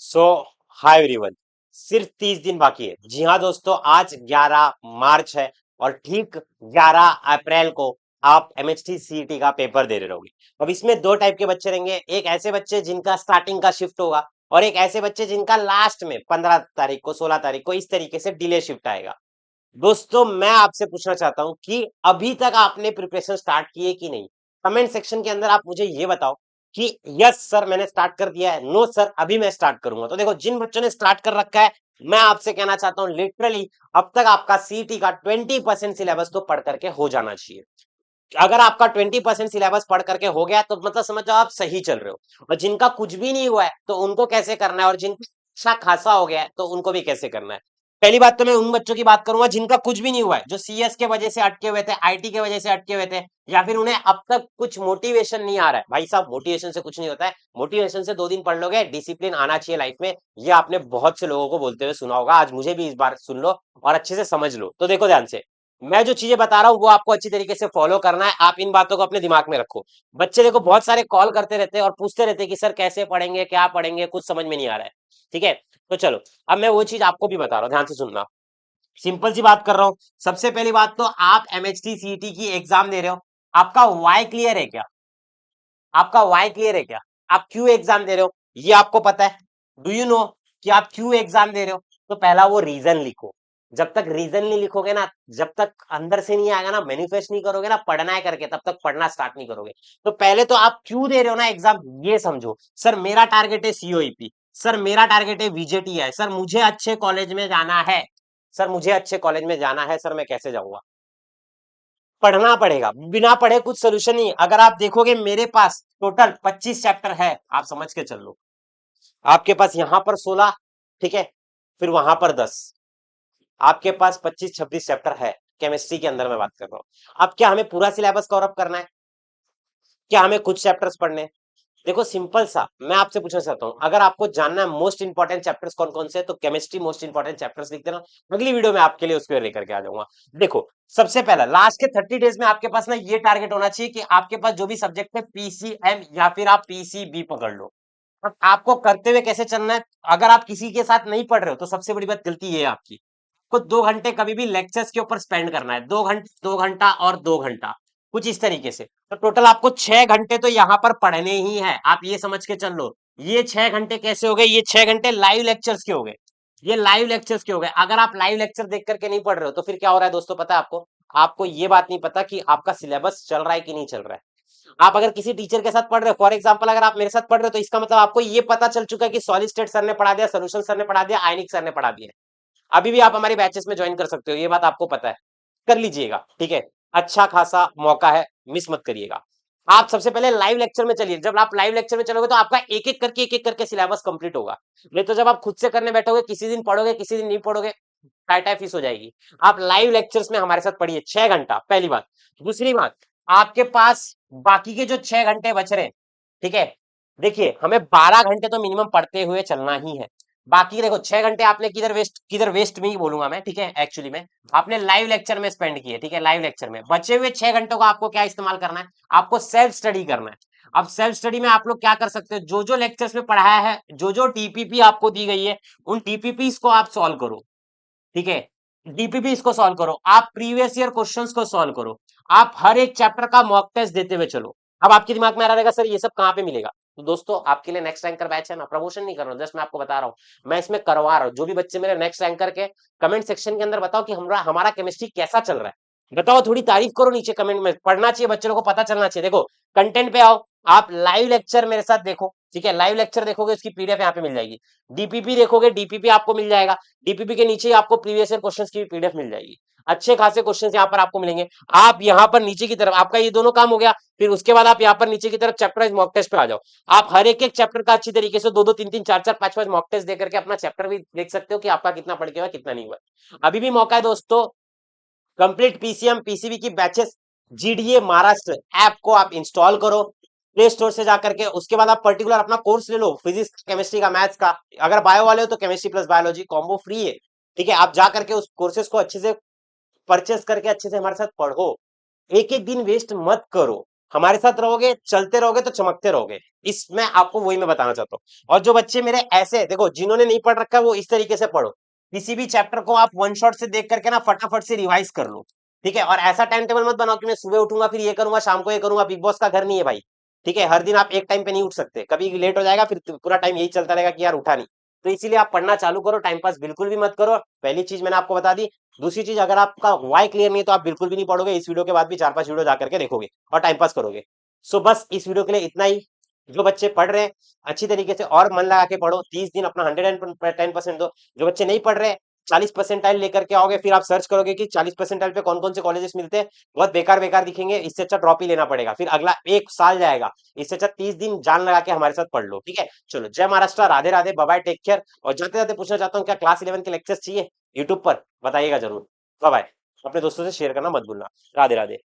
सो hi everyone. सिर्फ 30 दिन बाकी है। जी हाँ दोस्तों, आज 11 मार्च है और ठीक 11 अप्रैल को आप एमएचटी सीईटी का पेपर दे रहे होगे। अब इसमें दो टाइप के बच्चे रहेंगे, एक ऐसे बच्चे जिनका स्टार्टिंग का शिफ्ट होगा और एक ऐसे बच्चे जिनका लास्ट में 15 तारीख को 16 तारीख को इस तरीके से डिले शिफ्ट आएगा। दोस्तों मैं आपसे पूछना चाहता हूं कि अभी तक आपने प्रिपरेशन स्टार्ट की है कि नहीं। कमेंट सेक्शन के अंदर आप मुझे ये बताओ कि यस सर मैंने स्टार्ट कर दिया है, नो सर अभी मैं स्टार्ट करूंगा। तो देखो, जिन बच्चों ने स्टार्ट कर रखा है, मैं आपसे कहना चाहता हूं लिटरली अब तक आपका सीटी का 20% सिलेबस तो पढ़ करके हो जाना चाहिए। अगर आपका 20% सिलेबस पढ़ करके हो गया तो मतलब समझ जाओ आप सही चल रहे हो। और जिनका कुछ भी नहीं हुआ है तो उनको कैसे करना है, और जिनका अच्छा खासा हो गया है तो उनको भी कैसे करना है। पहली बात तो मैं उन बच्चों की बात करूंगा जिनका कुछ भी नहीं हुआ है, जो सीएस के वजह से अटके हुए थे, आईटी के वजह से अटके हुए थे, या फिर उन्हें अब तक कुछ मोटिवेशन नहीं आ रहा है। भाई साहब, मोटिवेशन से कुछ नहीं होता है। मोटिवेशन से 2 दिन पढ़ लोगे, डिसिप्लिन आना चाहिए लाइफ में। ये आपने बहुत से लोगों को बोलते हुए सुना होगा, आज मुझे भी इस बार सुन लो और अच्छे से समझ लो। तो देखो ध्यान से, मैं जो चीजें बता रहा हूँ वो आपको अच्छी तरीके से फॉलो करना है। आप इन बातों को अपने दिमाग में रखो। बच्चे देखो बहुत सारे कॉल करते रहते हैं और पूछते रहते हैं कि सर कैसे पढ़ेंगे, क्या पढ़ेंगे, कुछ समझ में नहीं आ रहा है। ठीक है, तो चलो अब मैं वो चीज आपको भी बता रहा हूँ, ध्यान से सुनना। सिंपल सी बात कर रहा हूँ। सबसे पहली बात तो आप एमएचटी सीईटी की एग्जाम दे रहे हो, आपका वाई क्लियर है क्या? आपका वाई क्लियर है क्या? आप क्यों एग्जाम दे रहे हो ये आपको पता है? डू यू नो कि आप क्यों एग्जाम दे रहे हो? तो पहला वो रीजन लिखो। जब तक रीजन नहीं लिखोगे ना, जब तक अंदर से नहीं आएगा ना, मैनिफेस्ट नहीं करोगे ना पढ़ना है करके, तब तक पढ़ना स्टार्ट नहीं करोगे। तो पहले तो आप क्यों दे रहे हो ना एग्जाम ये समझो। सर मेरा टारगेट है सीओईपी, सर मेरा टारगेट है वीजेटी है, सर मुझे अच्छे कॉलेज में जाना है, सर मुझे अच्छे कॉलेज में जाना है, सर मैं कैसे जाऊंगा? पढ़ना पड़ेगा, बिना पढ़े कुछ सोल्यूशन नहीं। अगर आप देखोगे मेरे पास टोटल 25 चैप्टर है, आप समझ के चल लो। आपके पास यहां पर 16, ठीक है, फिर वहां पर 10, आपके पास 25-26 चैप्टर है। केमिस्ट्री के अंदर मैं बात कर रहा हूँ। अब क्या हमें पूरा सिलेबस कवर अप करना है? क्या हमें कुछ चैप्टर्स पढ़ने हैं? देखो सिंपल सा, मैं आपसे पूछना चाहता हूँ, अगर आपको जानना है मोस्ट इंपॉर्टेंट चैप्टर्स कौन कौन से हैं, तो केमिस्ट्री मोस्ट इंपॉर्टेंट चैप्टर्स लिख देना। अगली वीडियो में आपके लिए उसको लेकर के आ जाऊंगा। देखो, सबसे पहला लास्ट के 30 डेज में आपके पास ना ये टारगेट होना चाहिए कि आपके पास जो भी सब्जेक्ट है पीसीएम या फिर आप पीसीबी पकड़ लो। अब आपको करते हुए कैसे चलना है? अगर आप किसी के साथ नहीं पढ़ रहे हो तो सबसे बड़ी बात गलती ये है आपकी, को 2 घंटे कभी भी लेक्चर्स के ऊपर स्पेंड करना है। 2 घंटे, 2 घंटा और 2 घंटा, कुछ इस तरीके से। तो टोटल आपको 6 घंटे तो यहाँ पर पढ़ने ही है, आप ये समझ के चल लो। ये 6 घंटे कैसे हो गए? ये 6 घंटे लाइव लेक्चर्स के हो गए। ये लाइव लेक्चर्स के हो गए। अगर आप लाइव लेक्चर देख करके नहीं पढ़ रहे हो तो फिर क्या हो रहा है दोस्तों, पता है आपको? आपको ये बात नहीं पता कि आपका सिलेबस चल रहा है कि नहीं चल रहा है। आप अगर किसी टीचर के साथ पढ़ रहे हो, फॉर एग्जाम्पल अगर आप मेरे साथ पढ़ रहे हो, तो इसका मतलब आपको ये पता चल चुका है कि सॉलिड स्टेट सर ने पढ़ा दिया, सोल्यूशन सर ने पढ़ा दिया, आयनिक सर ने पढ़ा दिया। अभी भी आप हमारे बैचेस में ज्वाइन कर सकते हो, ये बात आपको पता है। कर लीजिएगा, ठीक है। अच्छा खासा मौका है, मिस मत करिएगा। आप सबसे पहले लाइव लेक्चर में चलिए। जब आप लाइव लेक्चर में चलोगे तो आपका एक एक करके सिलेबस कंप्लीट होगा। नहीं तो जब आप खुद से करने बैठोगे, किसी दिन पढ़ोगे किसी दिन नहीं पढ़ोगे, टाटा फीस हो जाएगी। आप लाइव लेक्चर्स में हमारे साथ पढ़िए 6 घंटा, पहली बात। दूसरी बात, आपके पास बाकी के जो 6 घंटे बच रहे हैं, ठीक है, देखिए हमें 12 घंटे तो मिनिमम पढ़ते हुए चलना ही है। बाकी देखो 6 घंटे आपने किधर वेस्ट में ही बोलूंगा मैं, ठीक है, एक्चुअली में आपने लाइव लेक्चर में स्पेंड किए, ठीक है। लाइव लेक्चर में बचे हुए 6 घंटों का आपको क्या इस्तेमाल करना है? आपको सेल्फ स्टडी करना है। अब सेल्फ स्टडी में आप लोग क्या कर सकते हो, जो जो लेक्चर्स में पढ़ाया है, जो जो टीपीपी आपको दी गई है, उन टीपीपी को आप सॉल्व करो, ठीक है। डीपीपी इसको सॉल्व करो, आप प्रीवियस ईयर क्वेश्चंस को सॉल्व करो, आप हर एक चैप्टर का मॉक टेस्ट देते हुए चलो। अब आपके दिमाग में आ रहेगा सर ये सब कहाँ पे मिलेगा? तो दोस्तों आपके लिए नेक्स्ट रैंकर बैच है ना, प्रमोशन नहीं कर रहा हूँ, जस्ट मैं आपको बता रहा हूँ, मैं इसमें करवा रहा हूँ। जो भी बच्चे मेरे नेक्स्ट रैंकर के, कमेंट सेक्शन के अंदर बताओ कि हमारा हमारा केमिस्ट्री कैसा चल रहा है, बताओ, थोड़ी तारीफ करो नीचे कमेंट में। पढ़ना चाहिए, बच्चों को पता चलना चाहिए। देखो कंटेंट पे आओ, आप लाइव लेक्चर मेरे साथ देखो, ठीक है। लाइव लेक्चर देखोगे उसकी पीडीएफ यहाँ पे मिल जाएगी। डीपीपी देखोगे, डीपीपी आपको मिल जाएगा। डीपीपी के नीचे ही आपको प्रीवियस ईयर क्वेश्चंस की पीडीएफ मिल जाएगी। अच्छे खासे क्वेश्चंस यहाँ पर आपको मिलेंगे। आप यहाँ पर नीचे की तरफ, आपका ये दोनों काम हो गया, फिर उसके बाद आप यहाँ पर नीचे की तरफ चैप्टर वाइज मॉक टेस्ट पे आ जाओ। आप हर एक एक चैप्टर का अच्छी तरीके से 2-2 3-3 4-4 5-5 मॉक टेस्ट देकर के अपना चैप्टर भी देख सकते हो कि आपका कितना पढ़ के हुआ कितना नहीं हुआ। अभी भी मौका है दोस्तों, कंप्लीट पीसीएम पीसीबी की बैचेस, जीडीए महाराष्ट्र ऐप को आप इंस्टॉल करो प्ले स्टोर से जाकर के। उसके बाद आप पर्टिकुलर अपना कोर्स ले लो, फिजिक्स केमिस्ट्री का, मैथ्स का। अगर बायो वाले हो तो chemistry plus biology combo free है, ठीक है। आप जा करके उस कोर्सेज को अच्छे से परचेस करके अच्छे से हमारे साथ पढ़ो। एक एक दिन वेस्ट मत करो। हमारे साथ रहोगे, चलते रहोगे तो चमकते रहोगे। इसमें आपको वही मैं बताना चाहता हूँ। और जो बच्चे मेरे ऐसे देखो, जिन्होंने नहीं पढ़ रखा है, वो इस तरीके से पढ़ो, किसी भी चैप्टर को आप वन शॉट से देख करके ना फटाफट से रिवाइज कर लो, ठीक है। और ऐसा टाइम टेबल मत बनाओ कि मैं सुबह उठूंगा फिर ये करूंगा शाम को ये करूंगा, बिग बॉस का घर नहीं है भाई, ठीक है। हर दिन आप एक टाइम पे नहीं उठ सकते, कभी लेट हो जाएगा फिर पूरा टाइम यही चलता रहेगा कि यार उठा नहीं। तो इसीलिए आप पढ़ना चालू करो, टाइम पास बिल्कुल भी मत करो। पहली चीज मैंने आपको बता दी। दूसरी चीज, अगर आपका वाई क्लियर नहीं है तो आप बिल्कुल भी नहीं पढ़ोगे, इस वीडियो के बाद भी 4-5 वीडियो जाकर के देखोगे और टाइम पास करोगे। सो बस इस वीडियो के लिए इतना ही। जो बच्चे पढ़ रहे हैं अच्छी तरीके से और मन लगा के पढ़ो, 30 दिन अपना 110% दो। जो बच्चे नहीं पढ़ रहे, 40 परसेंटाइल लेकर के आओगे, फिर आप सर्च करोगे कि 40 परसेंटाइल पे कौन कौन से कॉलेजेस मिलते हैं, बहुत बेकार बेकार दिखेंगे, इससे अच्छा ड्रॉप ही लेना पड़ेगा, फिर अगला एक साल जाएगा। इससे अच्छा 30 दिन जान लगा के हमारे साथ पढ़ लो, ठीक है। चलो, जय Maharashtra, Radhe Radhe, bye bye, take care. और जाते जाते पूछना चाहता हूँ, क्या क्लास 11 के लेक्चर्स चाहिए यूट्यूब पर? बताइएगा जरूर। Bye bye. अपने दोस्तों से शेयर करना मत भूलना। राधे राधे।